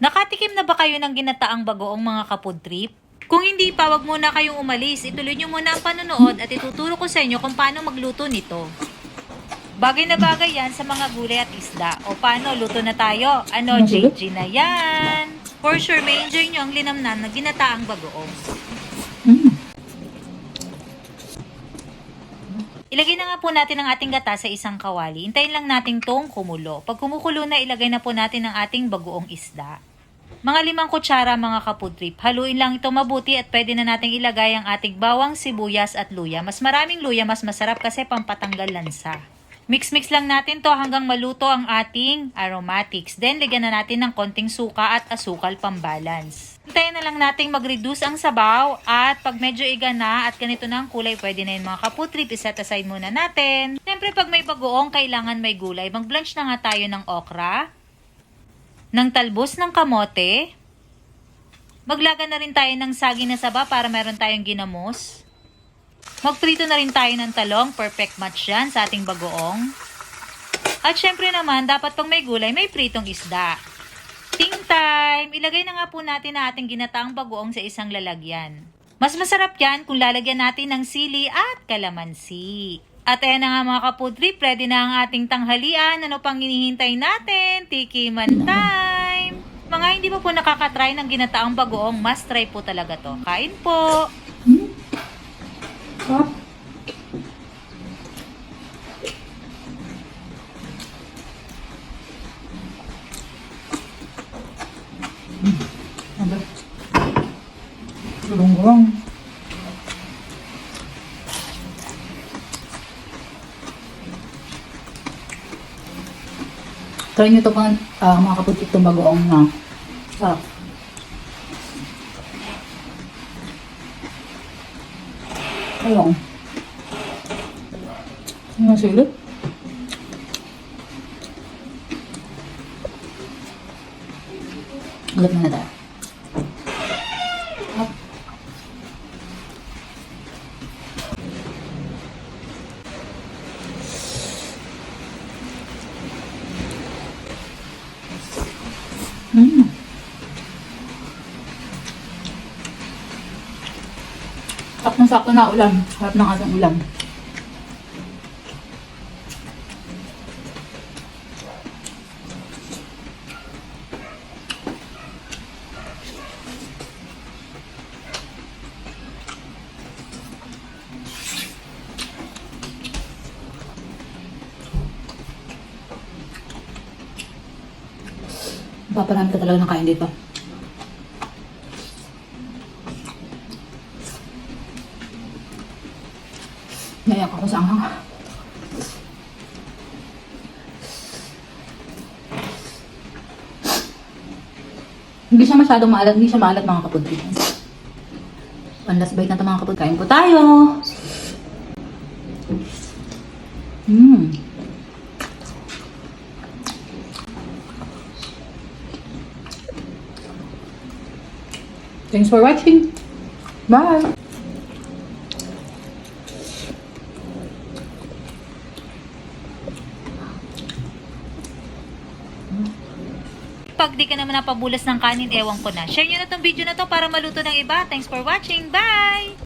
Nakatikim na ba kayo ng ginataang bagoong mga kapod trip? Kung hindi pa, wag muna kayong umalis. Ituloy nyo muna ang panonood at ituturo ko sa inyo kung paano magluto nito. Bagay na bagay yan sa mga gulay at isda. O paano, luto na tayo? Ano, JG na yan? For sure, may enjoy nyo ang linamnan na ginataang bagoong. Ilagay na nga po natin ang ating gata sa isang kawali. Hintayin lang natin tong kumulo. Pag kumukulo na, ilagay na po natin ang ating bagoong isda. Mga 5 kutsara mga kapud trip. Haluin lang ito mabuti at pwede na nating ilagay ang ating bawang, sibuyas at luya. Mas maraming luya, mas masarap kasi pampatanggal lansa. Mix-mix lang natin to hanggang maluto ang ating aromatics. Then, lagyan na natin ng konting suka at asukal pambalance. Hintayin na lang nating mag-reduce ang sabaw at pag medyo iga na at ganito na ang kulay, pwede na yun mga kaputrip, iset aside muna natin. Siyempre, pag may bagoong, kailangan may gulay. Mag-blanch na nga tayo ng okra, ng talbos ng kamote. Maglaga na rin tayo ng saging na saba para meron tayong ginamos. Magprito na rin tayo ng talong, perfect match yan sa ating bagoong. At syempre naman, dapat pang may gulay, may pritong isda. Ting time! Ilagay na nga po natin ang ating ginataang bagoong sa isang lalagyan. Mas masarap yan kung lalagyan natin ng sili at kalamansi. At ayan na nga mga kapudrip, ready na ang ating tanghalian. Ano pang hinihintay natin? Tikiman time! Mga hindi pa po nakakatry ng ginataang bagoong, must try po talaga to. Kain po! Sarap. Ada. Gulung-gulung. Try nyo ito mga kaputik itong bagoong na. Sarap. Ayun. Ang silip. Ulit na tayo. Up. Sakto na ulam. Harap ng ating ulam. Paparami ka talaga ng kain dito. Nayak ako sa anghang. Hindi siya masyadong maalat. Hindi siya maalat mga kapudri. One last bite na ito mga kapudri. Kain po tayo. Thanks for watching. Bye. Pag di ka naman napabulas ng kanin, ewan ko na. Share nyo na tong video na to para maluto ng iba. Thanks for watching. Bye!